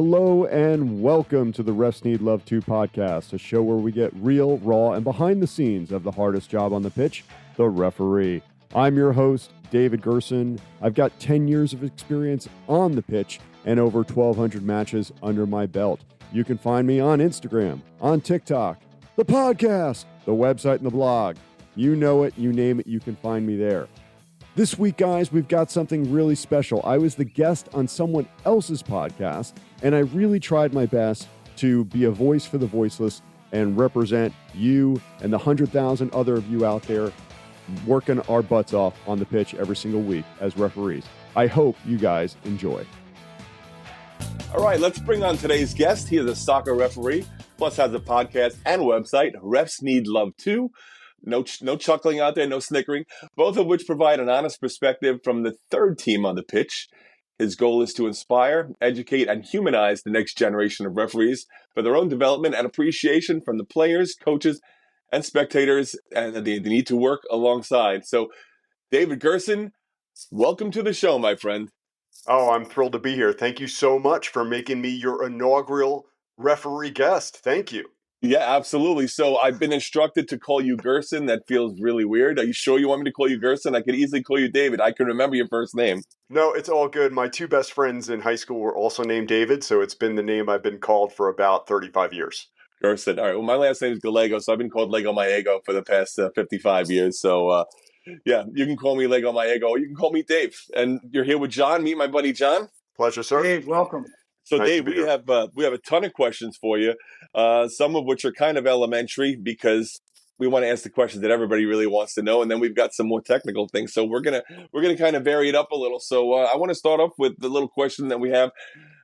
Hello and welcome to the Refs Need Love 2 podcast, a show where we get real, raw, and behind the scenes of the hardest job on the pitch, the referee. I'm your host, David Gerson. I've got 10 years of experience on the pitch and over 1,200 matches under my belt. You can find me on Instagram, on TikTok, the podcast, the website, and the blog. You know it, you name it, you can find me there. This week, guys, we've got something really special. I was the guest on someone else's podcast, and I really tried my best to be a voice for the voiceless and represent you and the 100,000 other of you out there working our butts off on the pitch every single week as referees. I hope you guys enjoy. All right, let's bring on today's guest. He is a soccer referee, plus has a podcast and website, Refs Need Love 2. No chuckling out there, no snickering, both of which provide an honest perspective from the third team on the pitch. His goal is to inspire, educate, and humanize the next generation of referees for their own development and appreciation from the players, coaches, and spectators, and they need to work alongside. So, David Gerson, welcome to the show, my friend. Oh, I'm thrilled to be here. Thank you so much for making me your inaugural referee guest. Thank you. Yeah, absolutely. So I've been instructed to call you Gerson. That feels really weird. Are you sure you want me to call you Gerson? I could easily call you David. I can remember your first name. No, it's all good. My two best friends in high school were also named David, so it's been the name I've been called for about 35 years. Gerson. All right. Well, my last name is Gallego, so I've been called Lego My Ego for the past 55 years. So, yeah, you can call me Lego My Ego, or you can call me Dave. And you're here with John. Meet my buddy John. Pleasure, sir. Dave, welcome. So, Nice Dave, we have a ton of questions for you, some of which are kind of elementary because we want to ask the questions that everybody really wants to know, and then we've got some more technical things. So we're gonna kind of vary it up a little. So I want to start off with the little question that we have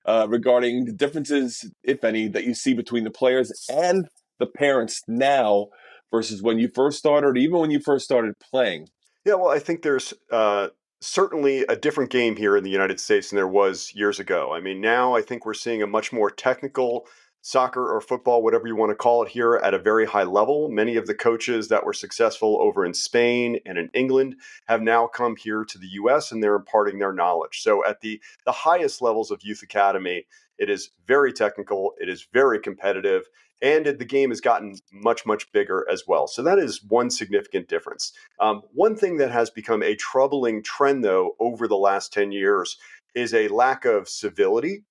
regarding the differences, if any, that you see between the players and the parents now versus when you first started, or even when you first started playing. Yeah, well, I think there's certainly a different game here in the United States than there was years ago. I mean, now I think we're seeing a much more technical soccer or football, whatever you want to call it here, at a very high level. Many of the coaches that were successful over in Spain and in England have now come here to the U.S. and they're imparting their knowledge. So at the highest levels of youth academy, it is very technical, it is very competitive, and the game has gotten much, much bigger as well. So that is one significant difference. One thing that has become a troubling trend, though, over the last 10 years is a lack of civility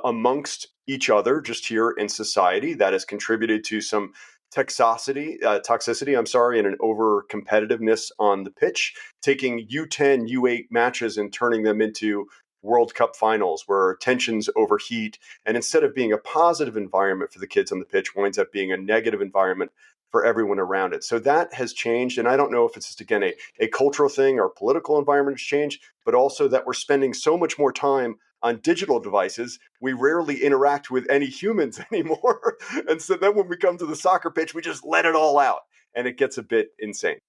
amongst each other just here in society that has contributed to some toxicity, and an over competitiveness on the pitch, taking U10, U8 matches and turning them into World Cup finals where tensions overheat. And instead of being a positive environment for the kids on the pitch, winds up being a negative environment for everyone around it. So that has changed. And I don't know if it's just, again, a cultural thing or political environment has changed, but also that we're spending so much more time on digital devices, we rarely interact with any humans anymore. And so then when we come to the soccer pitch, we just let it all out and it gets a bit insane.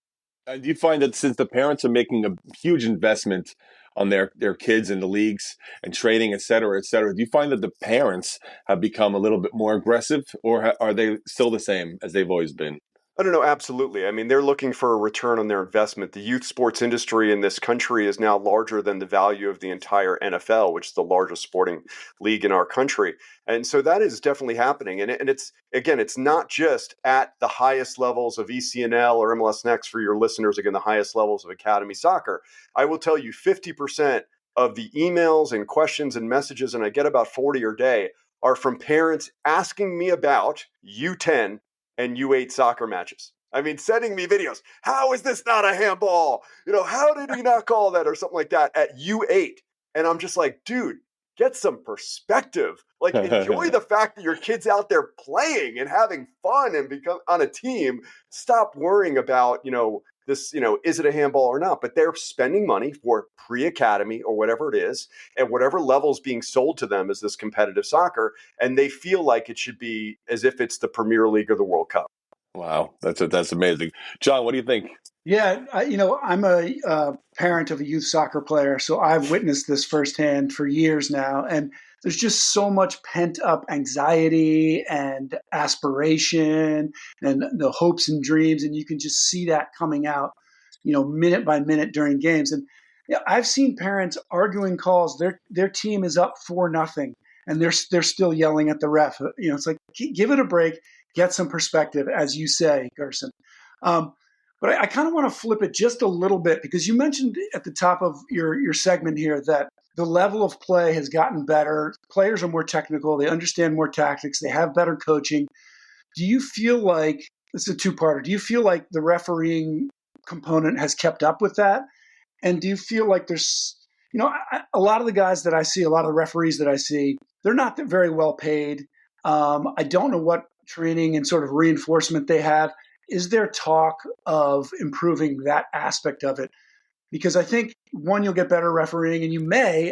And do you find that since the parents are making a huge investment on their kids in the leagues and training, et cetera, do you find that the parents have become a little bit more aggressive, or are they still the same as they've always been? I don't know. Absolutely. I mean, they're looking for a return on their investment. The youth sports industry in this country is now larger than the value of the entire NFL, which is the largest sporting league in our country. And so that is definitely happening. And it's, again, it's not just at the highest levels of ECNL or MLS Next for your listeners, again, the highest levels of academy soccer. I will tell you 50% of the emails and questions and messages, and I get about 40 a day, are from parents asking me about U10 and U8 soccer matches. I mean, sending me videos. How is this not a handball? How did he not call that or something like that at U8? And I'm just like, dude, get some perspective. Like, enjoy the fact that your kid's out there playing and having fun and become on a team. Stop worrying about, this, is it a handball or not? But they're spending money for pre-academy or whatever it is, and whatever level's being sold to them is this competitive soccer, and they feel like it should be as if it's the Premier League or the World Cup. Wow, that's amazing. John, what do you think? Yeah, I'm a parent of a youth soccer player, so I've witnessed this firsthand for years now, and there's just so much pent-up anxiety and aspiration and the hopes and dreams, and you can just see that coming out, minute by minute during games. And I've seen parents arguing calls. Their team is up 4-0, and they're still yelling at the ref. It's like, give it a break, get some perspective, as you say, Gerson. But I kind of want to flip it just a little bit, because you mentioned at the top of your segment here that the level of play has gotten better. Players are more technical. They understand more tactics. They have better coaching. Do you feel like, this is a two-parter, do you feel like the refereeing component has kept up with that? And do you feel like there's, a lot of the guys that I see, a lot of the referees that I see, they're not very well paid. I don't know what training and sort of reinforcement they have. Is there talk of improving that aspect of it? Because I think, one, you'll get better refereeing, and you may,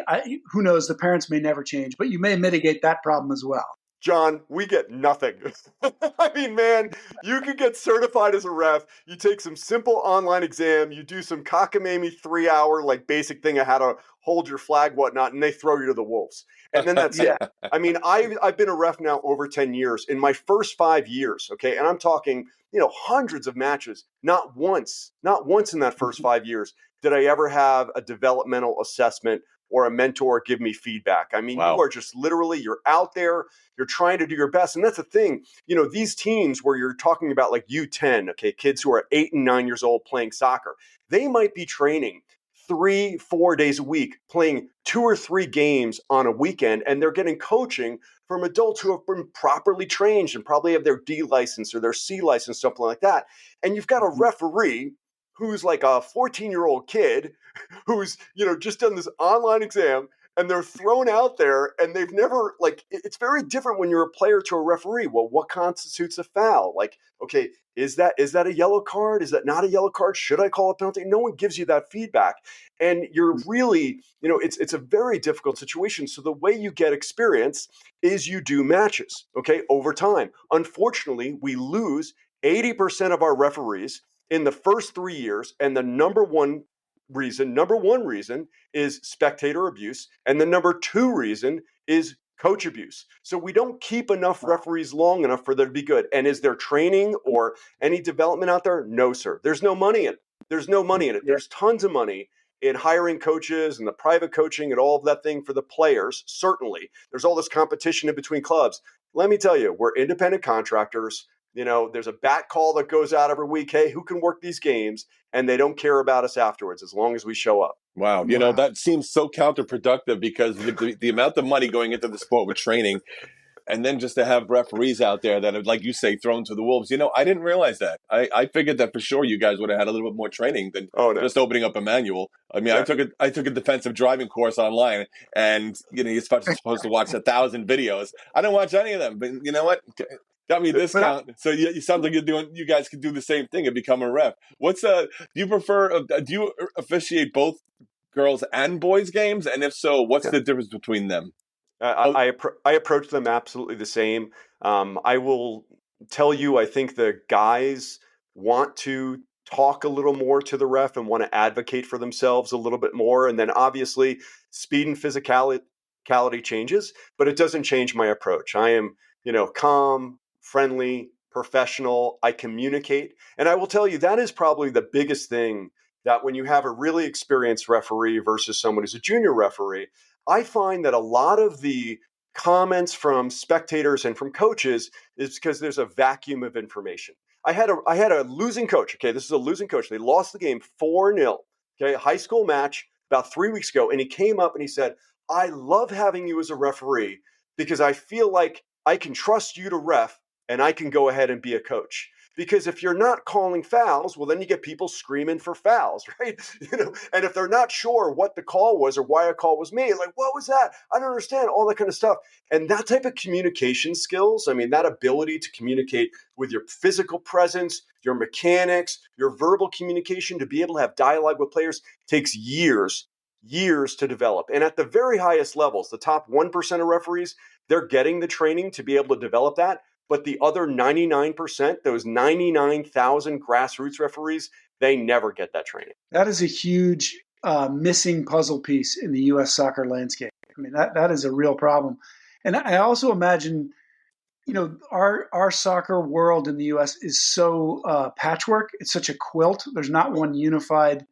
who knows, the parents may never change, but you may mitigate that problem as well. John, we get nothing. I mean, man, you could get certified as a ref. You take some simple online exam. You do some cockamamie 3-hour, like basic thing of how to hold your flag, whatnot, and they throw you to the wolves. And then that's it. I mean, I've been a ref now over 10 years. In my first 5 years, okay, and I'm talking, hundreds of matches. Not once in that first 5 years did I ever have a developmental assessment or a mentor give me feedback. I mean, Wow. You are just literally, you're out there, you're trying to do your best. And that's the thing, these teams where you're talking about like U10, okay, kids who are 8 and 9 years old playing soccer, they might be training 3-4 days a week, playing 2 or 3 games on a weekend, and they're getting coaching from adults who have been properly trained and probably have their D license or their C license, something like that. And you've got a referee who's like a 14-year-old kid who's, just done this online exam, and they're thrown out there, and they've never, like, it's very different when you're a player to a referee. Well, what constitutes a foul? Like, okay, is that a yellow card? Is that not a yellow card? Should I call a penalty? No one gives you that feedback. And you're really, it's a very difficult situation. So the way you get experience is you do matches, okay, over time. Unfortunately, we lose 80% of our referees in the first 3 years, and the number one reason is spectator abuse, and the number 2 reason is coach abuse. So we don't keep enough referees long enough for them to be good. And is there training or any development out there? No, sir. There's no money in it. There's tons of money in hiring coaches and the private coaching and all of that thing for the players. Certainly, there's all this competition in between clubs. Let me tell you, we're independent contractors. There's a bat call that goes out every week. Hey, who can work these games? And they don't care about us afterwards as long as we show up. Wow. That seems so counterproductive, because the amount of money going into the sport with training, and then just to have referees out there that are, like you say, thrown to the wolves. I didn't realize that. I figured that for sure you guys would have had a little bit more training than just opening up a manual. I mean, yeah. I took a defensive driving course online, and you're supposed to watch 1,000 videos. I don't watch any of them, but you know what? Got me a discount. So you sound like you guys could do the same thing and become a ref. Do you officiate both girls and boys games? And if so, what's the difference between them? I approach them absolutely the same. I will tell you, I think the guys want to talk a little more to the ref and want to advocate for themselves a little bit more. And then obviously speed and physicality changes, but it doesn't change my approach. I am, calm, friendly, professional. I communicate. And I will tell you, that is probably the biggest thing, that when you have a really experienced referee versus someone who's a junior referee, I find that a lot of the comments from spectators and from coaches is because there's a vacuum of information. I had a losing coach. Okay, this is a losing coach. They lost the game 4-0. Okay, high school match about 3 weeks ago. And he came up and he said, I love having you as a referee because I feel like I can trust you to ref and I can go ahead and be a coach. Because if you're not calling fouls, well, then you get people screaming for fouls, right? And if they're not sure what the call was or why a call was made, like, what was that? I don't understand, all that kind of stuff. And that type of communication skills, I mean, that ability to communicate with your physical presence, your mechanics, your verbal communication, to be able to have dialogue with players takes years to develop. And at the very highest levels, the top 1% of referees, they're getting the training to be able to develop that. But the other 99%, those 99,000 grassroots referees, they never get that training. That is a huge missing puzzle piece in the U.S. soccer landscape. I mean, that is a real problem. And I also imagine, our soccer world in the U.S. is so patchwork. It's such a quilt. There's not one unified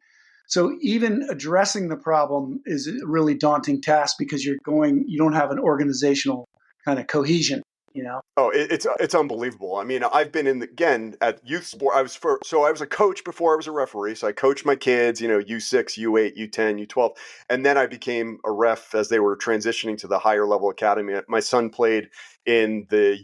So even addressing the problem is a really daunting task because you don't have an organizational kind of cohesion, you know? Oh, it's unbelievable. I mean, I've been again at youth sport. I was a coach before I was a referee. So I coached my kids, U6, U8, U10, U12, and then I became a ref as they were transitioning to the higher level academy. My son played in the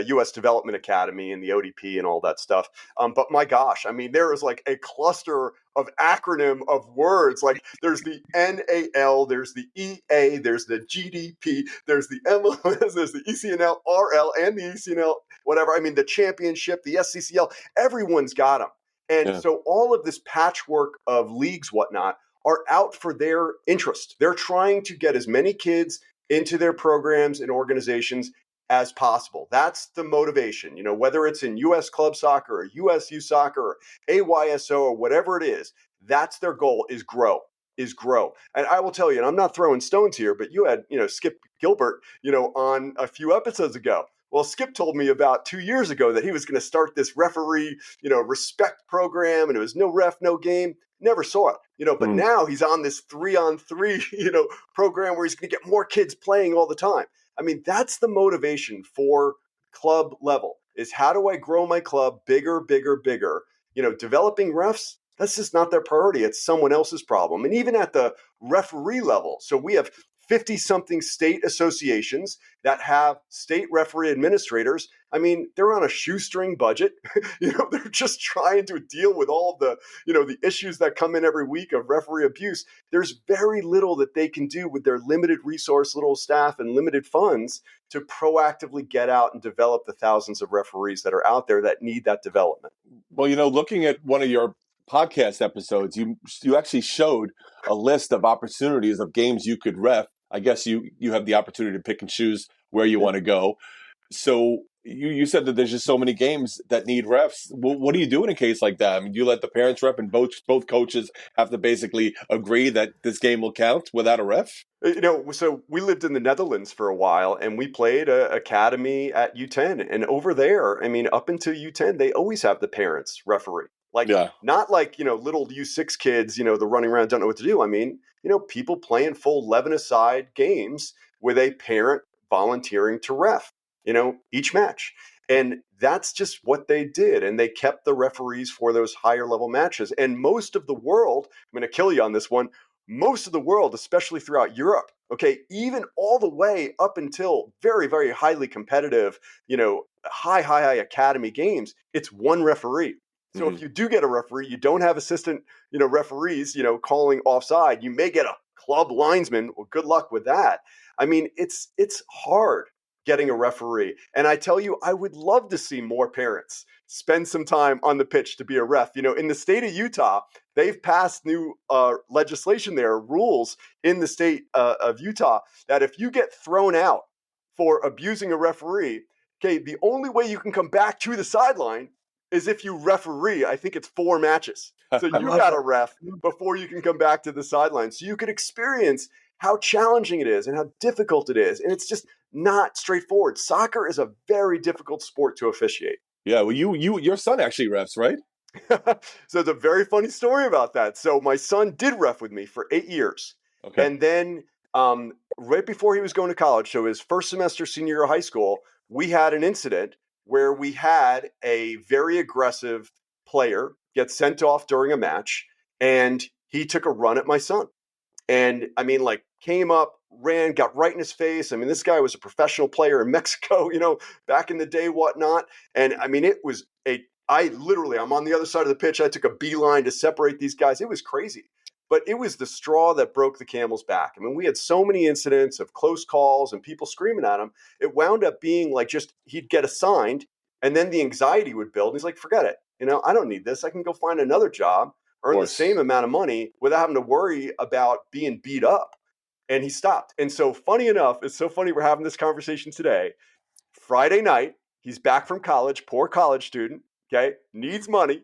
U.S. Development Academy and the ODP and all that stuff. But my gosh, I mean, there is like a cluster of acronym of words. Like there's the NAL, there's the EA, there's the GDP, there's the MLS, there's the ECNL, RL, and the ECNL, whatever. I mean, the championship, the SCCL, everyone's got them. And Yeah. so all of this patchwork of leagues, whatnot, are out for their interest. They're trying to get as many kids into their programs and organizations as possible. That's the motivation, whether it's in US club soccer or USU soccer or AYSO or whatever it is, that's their goal is grow. And I will tell you, and I'm not throwing stones here, but you had, Skip Gilbert, on a few episodes ago. Well, Skip told me about 2 years ago that he was going to start this referee, respect program, and it was no ref, no game. Never saw it, but now he's on this 3-on-3, program where he's going to get more kids playing all the time. I mean, that's the motivation for club level is how do I grow my club bigger, bigger, bigger? Developing refs, that's just not their priority. It's someone else's problem. And even at the referee level, so we have 50 something state associations that have state referee administrators. I mean, they're on a shoestring budget. They're just trying to deal with all of the, the issues that come in every week of referee abuse. There's very little that they can do with their limited resource, little staff and limited funds to proactively get out and develop the thousands of referees that are out there that need that development. Well, looking at one of your podcast episodes, you actually showed a list of opportunities of games you could ref. I guess you have the opportunity to pick and choose where you want to go. So you said that there's just so many games that need refs. Well, what do you do in a case like that? I mean, do you let the parents ref and both coaches have to basically agree that this game will count without a ref? So we lived in the Netherlands for a while and we played a academy at U10. And over there, I mean, up until U10, they always have the parents referee. Not like, little U6 kids, they're running around, don't know what to do. I mean, people playing full 11-a-side games with a parent volunteering to ref, each match. And that's just what they did. And they kept the referees for those higher level matches. And most of the world, I'm going to kill you on this one, most of the world, especially throughout Europe, okay, even all the way up until very, very highly competitive, high academy games, it's one referee. So if you do get a referee, you don't have assistant, referees, calling offside. You may get a club linesman. Well, good luck with that. I mean, it's hard getting a referee. And I tell you, I would love to see more parents spend some time on the pitch to be a ref. In the state of Utah, they've passed new legislation there, rules in the state of Utah, that if you get thrown out for abusing a referee, okay, the only way you can come back to the sideline is if you referee. I think it's 4 matches. So you got to ref before you can come back to the sideline. So you could experience how challenging it is and how difficult it is. And it's just not straightforward. Soccer is a very difficult sport to officiate. Yeah, well, your son actually refs, right? So it's a very funny story about that. So my son did ref with me for 8 years. Okay. And then right before he was going to college, so his first semester senior year of high school, we had an incident where we had a very aggressive player get sent off during a match, and he took a run at my son. And I mean, came up, ran, got right in his face. I mean, this guy was a professional player in Mexico, back in the day, whatnot. And I mean, I'm on the other side of the pitch. I took a beeline to separate these guys. It was crazy. But it was the straw that broke the camel's back. I mean, we had so many incidents of close calls and people screaming at him. It wound up being he'd get assigned and then the anxiety would build. And he's like, forget it. I don't need this. I can go find another job, earn the same amount of money without having to worry about being beat up. And he stopped. And so funny enough, it's so funny we're having this conversation today. Friday night, he's back from college, poor college student, okay, needs money.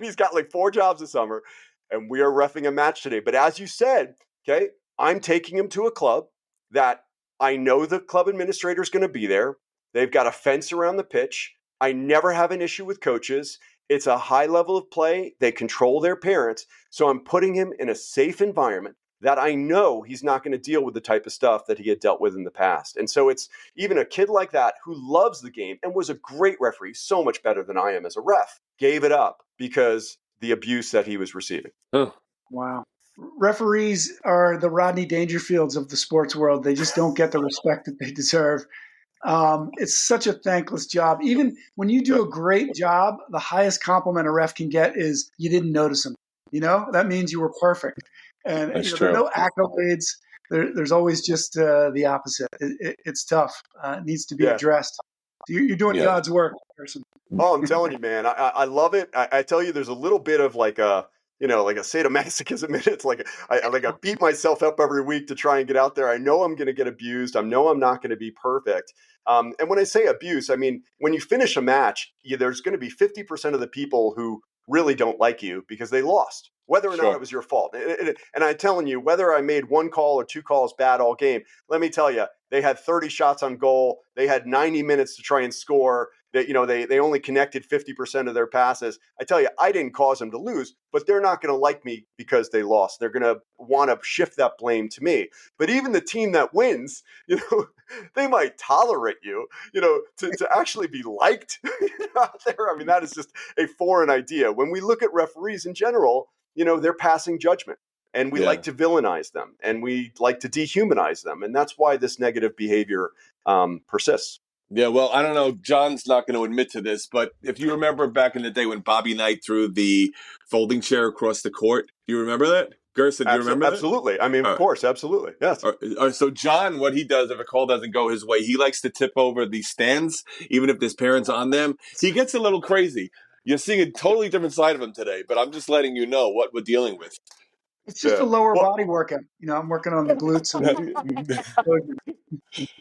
He's got 4 jobs this summer. And we are reffing a match today. But as you said, okay, I'm taking him to a club that I know the club administrator is going to be there. They've got a fence around the pitch. I never have an issue with coaches. It's a high level of play. They control their parents. So I'm putting him in a safe environment that I know he's not going to deal with the type of stuff that he had dealt with in the past. And so it's even a kid like that who loves the game and was a great referee, so much better than I am as a ref, gave it up because the abuse that he was receiving. Huh. Wow. Referees are the Rodney Dangerfields of the sports world. They just don't get the respect that they deserve. It's such a thankless job. Even when you do a great job, the highest compliment a ref can get is you didn't notice him. That means you were perfect. And That's there are true. no accolades. There's always just the opposite. It's tough. It needs to be addressed. You're doing God's work, person. Oh, I'm telling you, man, I love it. I tell you, there's a little bit of like a sadomasochism in it. It's like I beat myself up every week to try and get out there. I know I'm going to get abused. I know I'm not going to be perfect. And when I say abuse, I mean, when you finish a match, there's going to be 50% of the people who really don't like you because they lost, whether or not it was your fault. And I'm telling you, whether I made one call or two calls bad all game, let me tell you, they had 30 shots on goal. They had 90 minutes to try and score. They only connected 50% of their passes. I tell you, I didn't cause them to lose, but they're not going to like me because they lost. They're going to want to shift that blame to me. But even the team that wins, they might tolerate you, to actually be liked out there. I mean, that is just a foreign idea. When we look at referees in general, they're passing judgment. And we like to villainize them, and we like to dehumanize them. And that's why this negative behavior persists. Yeah, well, I don't know. John's not going to admit to this, but if you remember back in the day when Bobby Knight threw the folding chair across the court, do you remember that? Gerson, do you remember that? Absolutely. I mean, of course, absolutely. Yes. So John, what he does if a call doesn't go his way, he likes to tip over the stands, even if there's parents on them. He gets a little crazy. You're seeing a totally different side of him today, but I'm just letting you know what we're dealing with. It's just a lower body workout. I'm working on the glutes.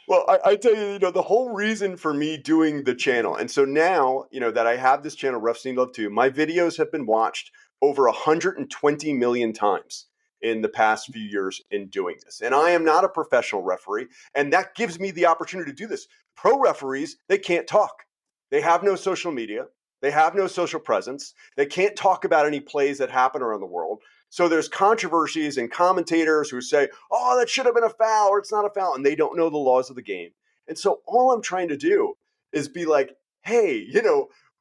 Well, I tell you, the whole reason for me doing the channel, and so now, that I have this channel, Refs Need Love Too, my videos have been watched over 120 million times in the past few years in doing this. And I am not a professional referee, and that gives me the opportunity to do this. Pro referees, they can't talk. They have no social media. They have no social presence. They can't talk about any plays that happen around the world. So there's controversies and commentators who say, oh, that should have been a foul or it's not a foul. And they don't know the laws of the game. And so all I'm trying to do is be like, hey,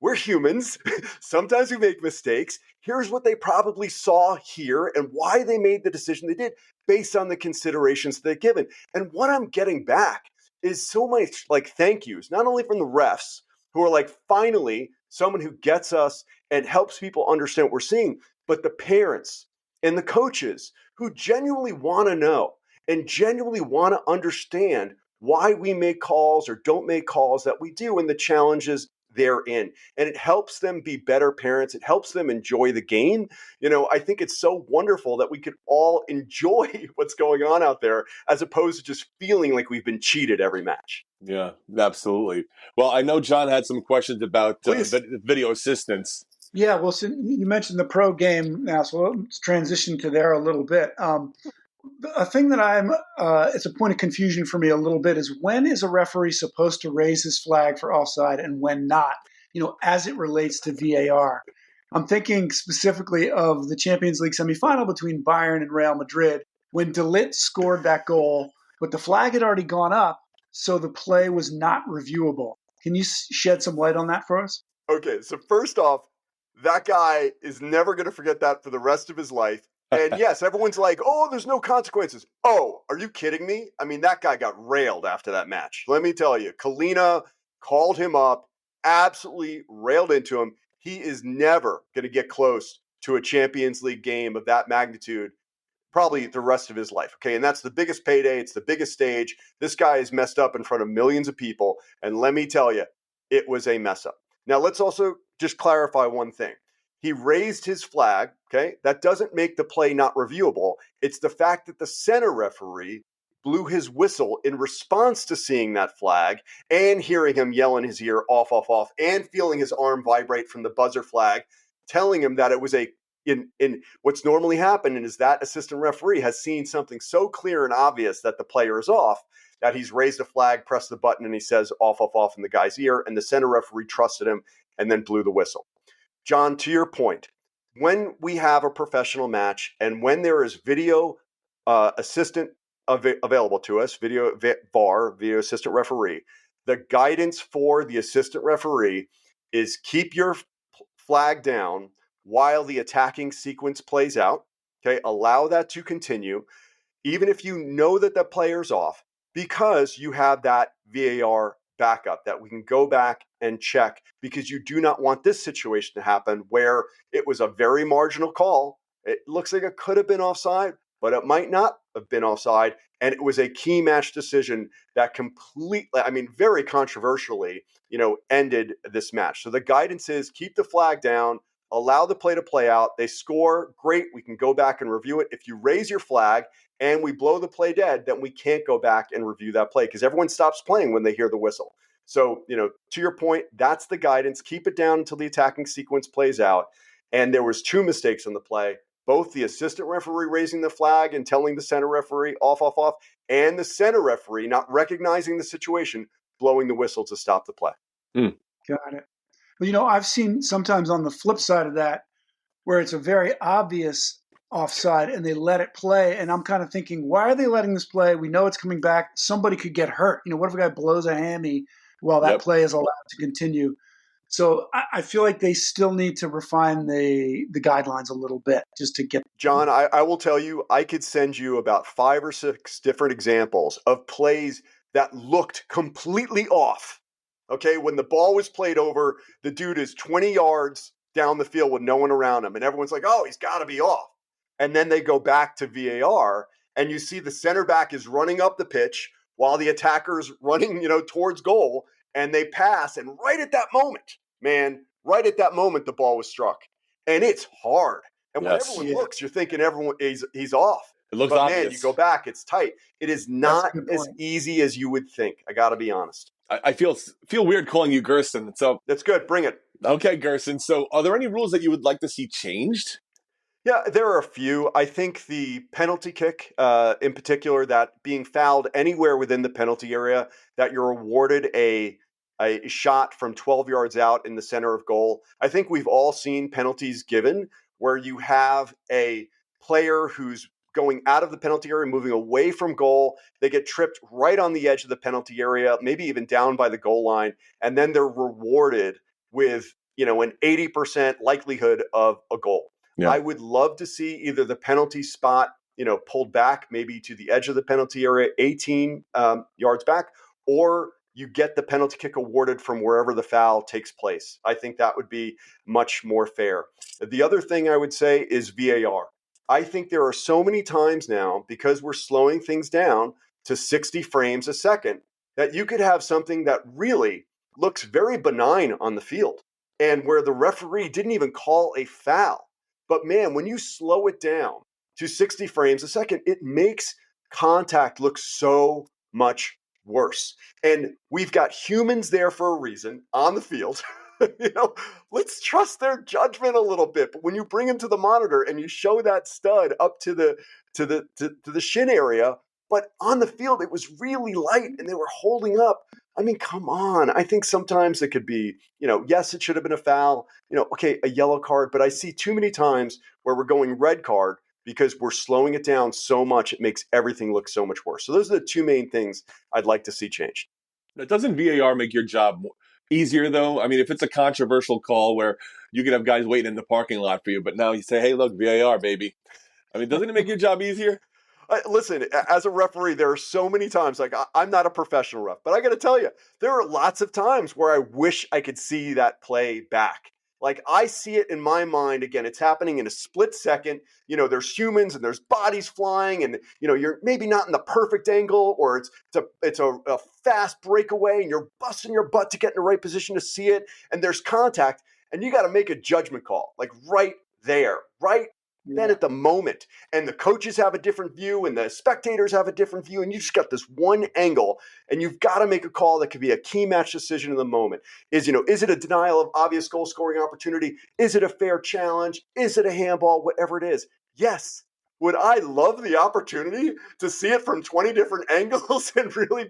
we're humans. Sometimes we make mistakes. Here's what they probably saw here and why they made the decision they did based on the considerations they've given. And what I'm getting back is so much like thank yous, not only from the refs who are like, finally, someone who gets us and helps people understand what we're seeing, but the parents and the coaches who genuinely want to know and genuinely want to understand why we make calls or don't make calls that we do and the challenges they're in. And it helps them be better parents. It helps them enjoy the game. I think it's so wonderful that we could all enjoy what's going on out there as opposed to just feeling like we've been cheated every match. Yeah, absolutely. Well, I know John had some questions about video assistance. Yeah, well, so you mentioned the pro game now, so let's transition to there a little bit. A thing that it's a point of confusion for me a little bit is when is a referee supposed to raise his flag for offside and when not, as it relates to VAR. I'm thinking specifically of the Champions League semifinal between Bayern and Real Madrid when De Ligt scored that goal, but the flag had already gone up, so the play was not reviewable. Can you shed some light on that for us? Okay, so first off, that guy is never going to forget that for the rest of his life. And yes, everyone's like, oh, there's no consequences. Oh, are you kidding me? I mean, that guy got railed after that match. Let me tell you, Collina called him up, absolutely railed into him. He is never going to get close to a Champions League game of that magnitude, probably the rest of his life. Okay, and that's the biggest payday. It's the biggest stage. This guy is messed up in front of millions of people. And let me tell you, it was a mess up. Now, let's also just clarify one thing. He raised his flag, okay? That doesn't make the play not reviewable. It's the fact that the center referee blew his whistle in response to seeing that flag and hearing him yell in his ear, off, off, off, and feeling his arm vibrate from the buzzer flag, telling him that it was in what's normally happening is that assistant referee has seen something so clear and obvious that the player is off, that he's raised a flag, pressed the button, and he says off, off, off in the guy's ear, and the center referee trusted him and then blew the whistle. John, to your point, when we have a professional match and when there is video assistant available to us, VAR, video assistant referee, the guidance for the assistant referee is keep your flag down while the attacking sequence plays out. Okay, allow that to continue, even if you know that the player's off, because you have that VAR backup that we can go back and check, because you do not want this situation to happen where it was a very marginal call. It looks like it could have been offside, but it might not have been offside. And it was a key match decision that completely, very controversially, ended this match. So the guidance is keep the flag down, allow the play to play out. They score, great. We can go back and review it. If you raise your flag and we blow the play dead, then we can't go back and review that play because everyone stops playing when they hear the whistle. So, to your point, that's the guidance. Keep it down until the attacking sequence plays out. And there was 2 mistakes on the play, both the assistant referee raising the flag and telling the center referee off, and the center referee not recognizing the situation, blowing the whistle to stop the play. Got it. Well, I've seen sometimes on the flip side of that where it's a very obvious offside and they let it play. And I'm kind of thinking, why are they letting this play? We know it's coming back. Somebody could get hurt. What if a guy blows a hammy while that play is allowed to continue? So I feel like they still need to refine the guidelines a little bit just to get. John, I will tell you, I could send you about 5 or 6 different examples of plays that looked completely off. Okay, when the ball was played over, the dude is 20 yards down the field with no one around him, and everyone's like, oh, he's got to be off. And then they go back to VAR, and you see the center back is running up the pitch while the attacker's running, towards goal, and they pass, and right at that moment, the ball was struck. And it's hard. And when everyone looks, you're thinking he's off. It looks but obvious. Man, you go back, it's tight. It is not as easy as you would think. I got to be honest. I feel weird calling you Gerson. So that's good. Bring it. Okay, Gerson. So are there any rules that you would like to see changed? Yeah, there are a few. I think the penalty kick, in particular, that being fouled anywhere within the penalty area, that you're awarded a shot from 12 yards out in the center of goal. I think we've all seen penalties given where you have a player who's going out of the penalty area, moving away from goal. They get tripped right on the edge of the penalty area, maybe even down by the goal line, and then they're rewarded with, an 80% likelihood of a goal. Yeah. I would love to see either the penalty spot, pulled back maybe to the edge of the penalty area, 18 yards back, or you get the penalty kick awarded from wherever the foul takes place. I think that would be much more fair. The other thing I would say is VAR. I think there are so many times now, because we're slowing things down to 60 frames a second, that you could have something that really looks very benign on the field and where the referee didn't even call a foul. But man, when you slow it down to 60 frames a second, it makes contact look so much worse. And we've got humans there for a reason on the field. Let's trust their judgment a little bit. But when you bring him to the monitor and you show that stud up to the shin area, but on the field it was really light and they were holding up. I mean, come on. I think sometimes it could be, yes, it should have been a foul, okay, a yellow card, but I see too many times where we're going red card because we're slowing it down so much, it makes everything look so much worse. So those are the 2 main things I'd like to see changed. Doesn't VAR make your job easier, though? I mean, if it's a controversial call where you could have guys waiting in the parking lot for you, but now you say, hey, look, VAR, baby. I mean, doesn't it make your job easier? Listen, as a referee, there are so many times, I'm not a professional ref, but I got to tell you, there are lots of times where I wish I could see that play back. Like, I see it in my mind, again, it's happening in a split second. There's humans and there's bodies flying and, you're maybe not in the perfect angle, or it's a fast breakaway and you're busting your butt to get in the right position to see it. And there's contact and you got to make a judgment call, like right there, right then at the moment. And the coaches have a different view and the spectators have a different view. And you just got this one angle and you've got to make a call that could be a key match decision in the moment. Is it a denial of obvious goal scoring opportunity? Is it a fair challenge? Is it a handball? Whatever it is. Yes. Would I love the opportunity to see it from 20 different angles and really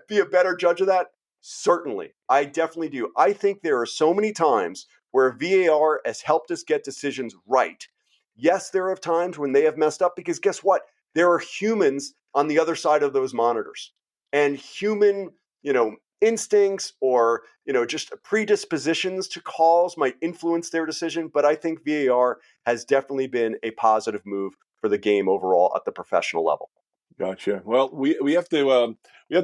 be a better judge of that? Certainly. I definitely do. I think there are so many times where VAR has helped us get decisions right. Yes, there are times when they have messed up because guess what? There are humans on the other side of those monitors, and human, instincts or, just predispositions to calls might influence their decision. But I think VAR has definitely been a positive move for the game overall at the professional level. Gotcha. Well, we have to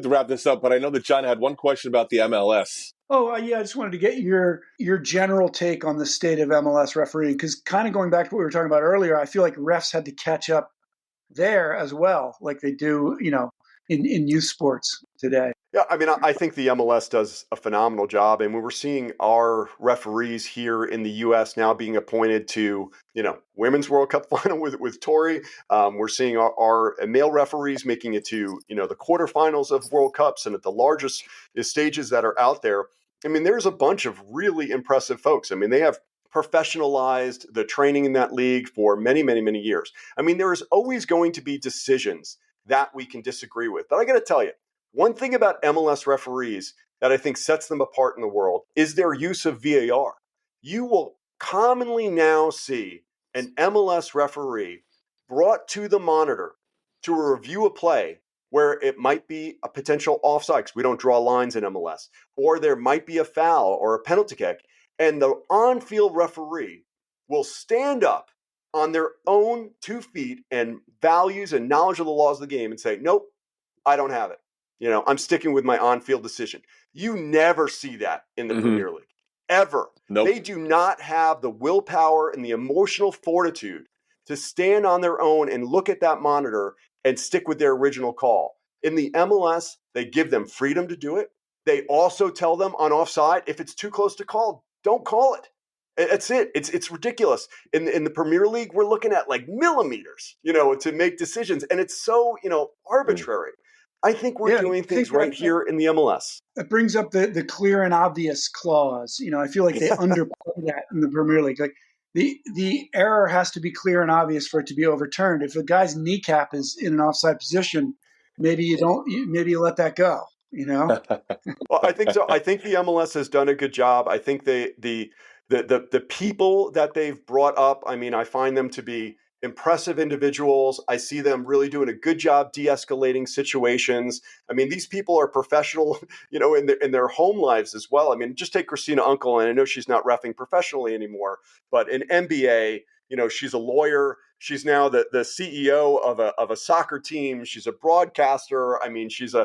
wrap this up, but I know that John had one question about the MLS. Oh, yeah, I just wanted to get your general take on the state of MLS refereeing, because kind of going back to what we were talking about earlier, I feel like refs had to catch up there as well, like they do, in youth sports today. Yeah, I mean, I think the MLS does a phenomenal job, and when we're seeing our referees here in the U.S. now being appointed to, Women's World Cup final with Tori, we're seeing our male referees making it to, the quarterfinals of World Cups and at the largest stages that are out there. I mean, there's a bunch of really impressive folks. I mean, they have professionalized the training in that league for many, many, many years. I mean, there is always going to be decisions that we can disagree with, but I got to tell you, one thing about MLS referees that I think sets them apart in the world is their use of VAR. You will commonly now see an MLS referee brought to the monitor to review a play where it might be a potential offside, because we don't draw lines in MLS, or there might be a foul or a penalty kick, and the on-field referee will stand up on their own 2 feet and values and knowledge of the laws of the game and say, nope, I don't have it. I'm sticking with my on-field decision. You never see that in the Premier League, ever. Nope. They do not have the willpower and the emotional fortitude to stand on their own and look at that monitor and stick with their original call. In the MLS, they give them freedom to do it. They also tell them on offside, if it's too close to call, don't call it. That's it. It's ridiculous. In the Premier League, we're looking at like millimeters, to make decisions, and it's so, arbitrary. I think we're doing things right here in the MLS. It brings up the clear and obvious clause. I feel like they underplay that in the Premier League. Like the error has to be clear and obvious for it to be overturned. If a guy's kneecap is in an offside position, maybe you let that go. Well, I think so. I think the MLS has done a good job. I think the people that they've brought up, I mean, I find them to be impressive individuals. I see them really doing a good job de-escalating situations. I mean, these people are professional, in their home lives as well. I mean, just take Christina Uncle, and I know she's not reffing professionally anymore, but in NBA, she's a lawyer. She's now the CEO of a soccer team. She's a broadcaster. I mean, she's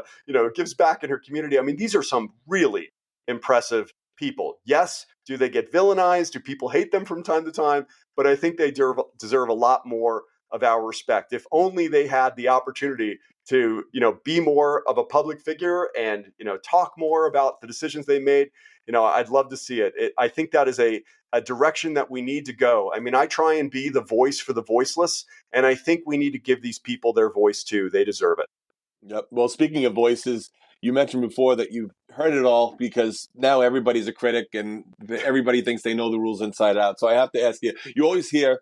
gives back in her community. I mean, these are some really impressive people. Yes, do they get villainized? Do people hate them from time to time? But I think they deserve a lot more of our respect. If only they had the opportunity to, be more of a public figure and, talk more about the decisions they made. I'd love to see it. I think that is a direction that we need to go. I mean, I try and be the voice for the voiceless, and I think we need to give these people their voice too. They deserve it. Yep. Well, speaking of voices, you mentioned before that you heard it all because now everybody's a critic and everybody thinks they know the rules inside out. So I have to ask you, you always hear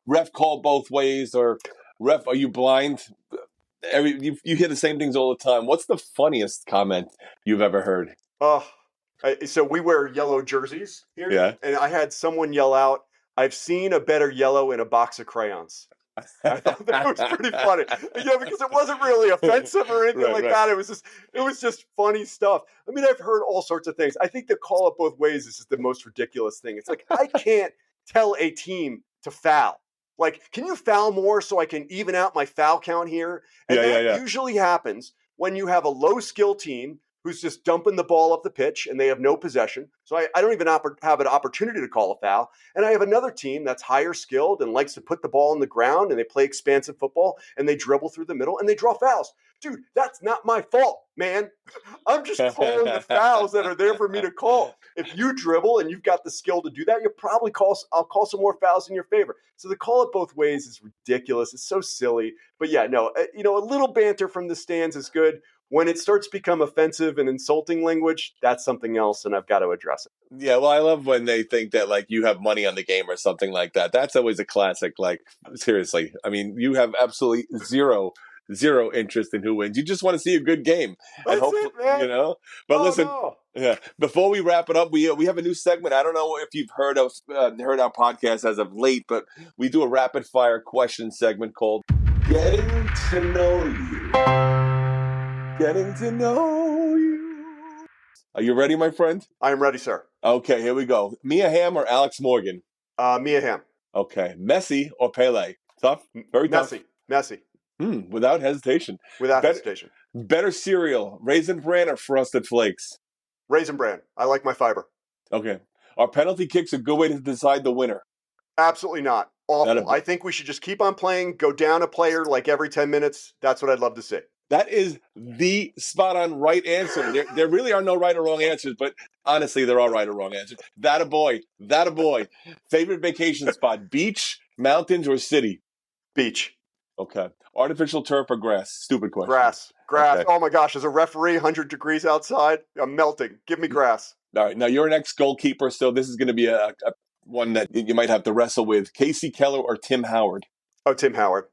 ref call both ways or ref, are you blind? You hear the same things all the time. What's the funniest comment you've ever heard? So we wear yellow jerseys here. Yeah. And I had someone yell out, I've seen a better yellow in a box of crayons. I thought that was pretty funny. Because it wasn't really offensive or anything that. It was just funny stuff. I mean, I've heard all sorts of things. I think the call it both ways is just the most ridiculous thing. It's like, I can't tell a team to foul. Like, can you foul more so I can even out my foul count here? And that usually happens when you have a low skill team who's just dumping the ball up the pitch and they have no possession. So I don't even have an opportunity to call a foul. And I have another team that's higher skilled and likes to put the ball on the ground and they play expansive football and they dribble through the middle and they draw fouls. Dude, that's not my fault, man. I'm just calling the fouls that are there for me to call. If you dribble and you've got the skill to do that, I'll call some more fouls in your favor. So the call it both ways is ridiculous. It's so silly. But yeah, no, a little banter from the stands is good. When it starts to become offensive and insulting language, that's something else, and I've got to address it. Yeah, well, I love when they think that, like, you have money on the game or something like that. That's always a classic. Like, seriously. I mean, you have absolutely zero interest in who wins. You just want to see a good game. That's it, man. But listen, Yeah. Before we wrap it up, we have a new segment. I don't know if you've heard our podcast as of late, but we do a rapid fire question segment called "Getting to Know You." Getting to know you. Are you ready, my friend? I am ready, sir. Okay, here we go. Mia Hamm or Alex Morgan? Mia Hamm. Okay. Messi or Pele? Tough. Very tough. Messi. Without hesitation. Without hesitation. Better cereal, Raisin Bran or Frosted Flakes? Raisin Bran. I like my fiber. Okay. Are penalty kicks a good way to decide the winner? Absolutely not. Awful. I think we should just keep on playing, go down a player like every 10 minutes. That's what I'd love to see. That is the spot-on right answer. There really are no right or wrong answers, but honestly, there are right or wrong answers. That a boy. Favorite vacation spot, beach, mountains, or city? Beach. Okay. Artificial turf or grass? Stupid question. Grass. Okay. Oh, my gosh. As a referee, 100 degrees outside, I'm melting. Give me grass. All right. Now, you're an ex-goalkeeper, so this is going to be a one that you might have to wrestle with. Casey Keller or Tim Howard? Oh, Tim Howard.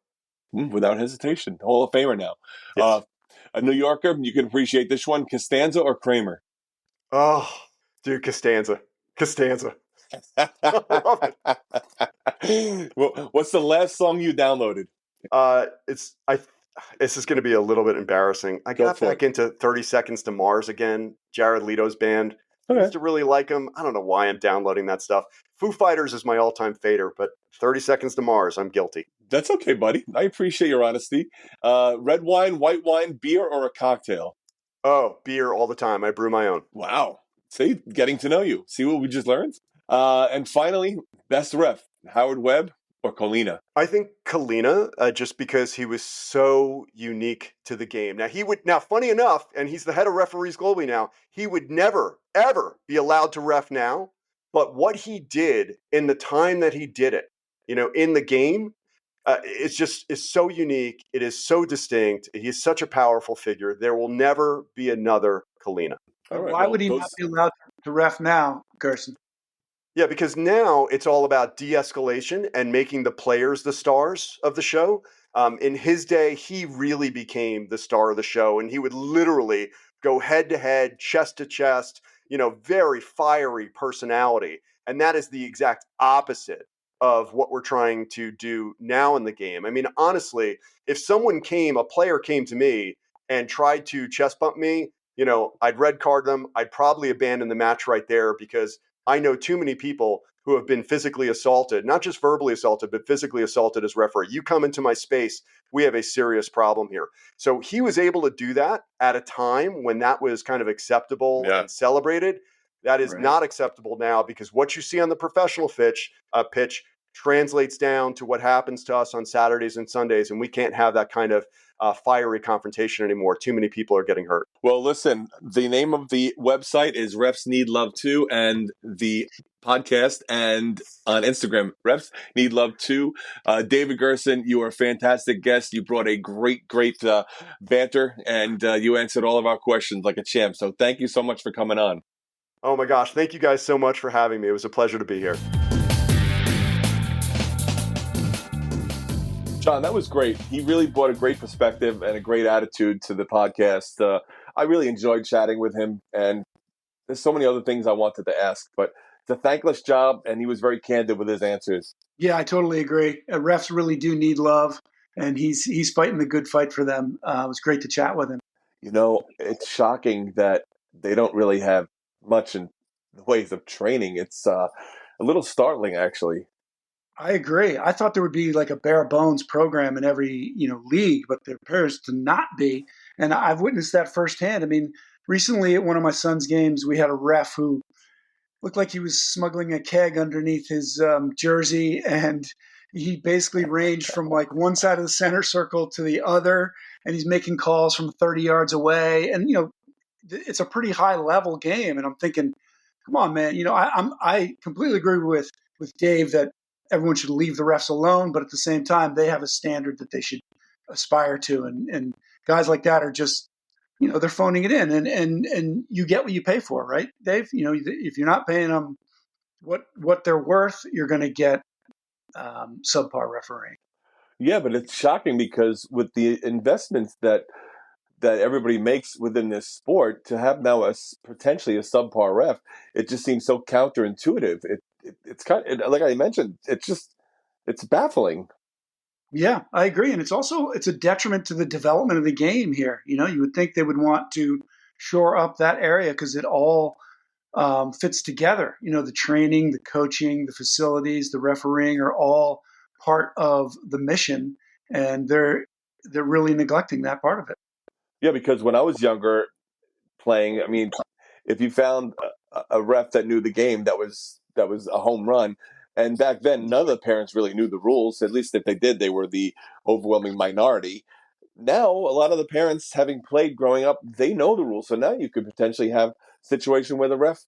Without hesitation. Hall of Famer now. Yes. A New Yorker, you can appreciate this one. Costanza or Kramer? Oh, dude, Costanza. I love it. Well, what's the last song you downloaded? This is going to be a little bit embarrassing. I got back into 30 Seconds to Mars again, Jared Leto's band. I used to really like him. I don't know why I'm downloading that stuff. Foo Fighters is my all-time fader, but 30 Seconds to Mars, I'm guilty. That's okay, buddy. I appreciate your honesty. Red wine, white wine, beer, or a cocktail? Oh, beer all the time. I brew my own. Wow. See, getting to know you. See what we just learned? And finally, best ref, Howard Webb or Collina? I think Collina, just because he was so unique to the game. Now, funny enough, and he's the head of referees globally now, he would never, ever be allowed to ref now. But what he did in the time that he did it, in the game, it's so unique. It is so distinct. He is such a powerful figure. There will never be another Collina. Right, why would he not be allowed to ref now, Gerson? Yeah, because now it's all about de-escalation and making the players the stars of the show. In his day, he really became the star of the show, and he would literally go head-to-head, chest-to-chest, very fiery personality. And that is the exact opposite of what we're trying to do now in the game. I mean, honestly, if a player came to me and tried to chest bump me, I'd red card them. I'd probably abandon the match right there because I know too many people who have been physically assaulted, not just verbally assaulted, but physically assaulted as referee. You come into my space, we have a serious problem here. So he was able to do that at a time when that was kind of acceptable and celebrated. That is not acceptable now because what you see on the professional pitch translates down to what happens to us on Saturdays and Sundays, and we can't have that kind of fiery confrontation anymore. Too many people are getting hurt. Well, listen, the name of the website is Refs Need Love 2, and the podcast and on Instagram, Refs Need Love 2. David Gerson, you are a fantastic guest. You brought a great banter, and you answered all of our questions like a champ. So thank you so much for coming on. Oh my gosh, thank you guys so much for having me. It was a pleasure to be here. John, that was great. He really brought a great perspective and a great attitude to the podcast. I really enjoyed chatting with him, and there's so many other things I wanted to ask, but it's a thankless job, and he was very candid with his answers. Yeah, I totally agree. Refs really do need love, and he's fighting the good fight for them. It was great to chat with him. It's shocking that they don't really have much in the ways of training. It's a little startling, actually. I agree. I thought there would be like a bare bones program in every, league, but there appears to not be. And I've witnessed that firsthand. I mean, recently at one of my son's games, we had a ref who looked like he was smuggling a keg underneath his jersey. And he basically ranged from like one side of the center circle to the other. And he's making calls from 30 yards away. And, it's a pretty high level game. And I'm thinking, come on, man. I completely agree with Dave that everyone should leave the refs alone, but at the same time, they have a standard that they should aspire to. And guys like that are just, they're phoning it in, and you get what you pay for, right, Dave? If you're not paying them what they're worth, you're going to get subpar refereeing. Yeah, but it's shocking because with the investments that that everybody makes within this sport, to have now potentially a subpar ref, it just seems so counterintuitive. It's kind of, like I mentioned, it's baffling. Yeah, I agree. And it's a detriment to the development of the game here. You would think they would want to shore up that area because it all fits together. The training, the coaching, the facilities, the refereeing are all part of the mission, and they're really neglecting that part of it. Yeah, because when I was younger playing, I mean, if you found a ref that knew the game, that was a home run. And back then, none of the parents really knew the rules. At least if they did, they were the overwhelming minority. Now, a lot of the parents, having played growing up, they know the rules. So now you could potentially have a situation where the ref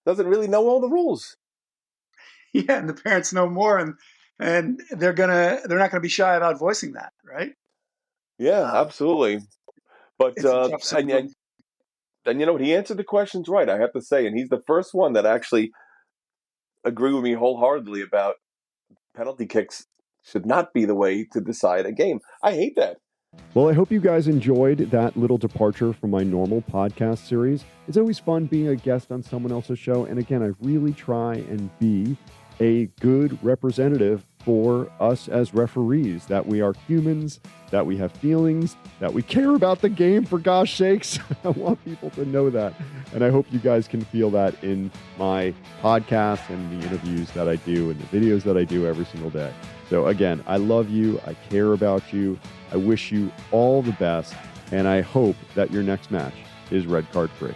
doesn't really know all the rules. Yeah, and the parents know more, and they're not gonna be shy about voicing that, right? Yeah, Um, absolutely. But it's a tough system. and you know what? He answered the questions right, I have to say, and he's the first one that actually agreed with me wholeheartedly about penalty kicks should not be the way to decide a game. I hate that. Well, I hope you guys enjoyed that little departure from my normal podcast series. It's always fun being a guest on someone else's show. And again, I really try and be a good representative for us as referees, that we are humans, that we have feelings, that we care about the game, for gosh sakes. I want people to know that. And I hope you guys can feel that in my podcast and the interviews that I do and the videos that I do every single day. So again, I love you. I care about you. I wish you all the best. And I hope that your next match is red card free.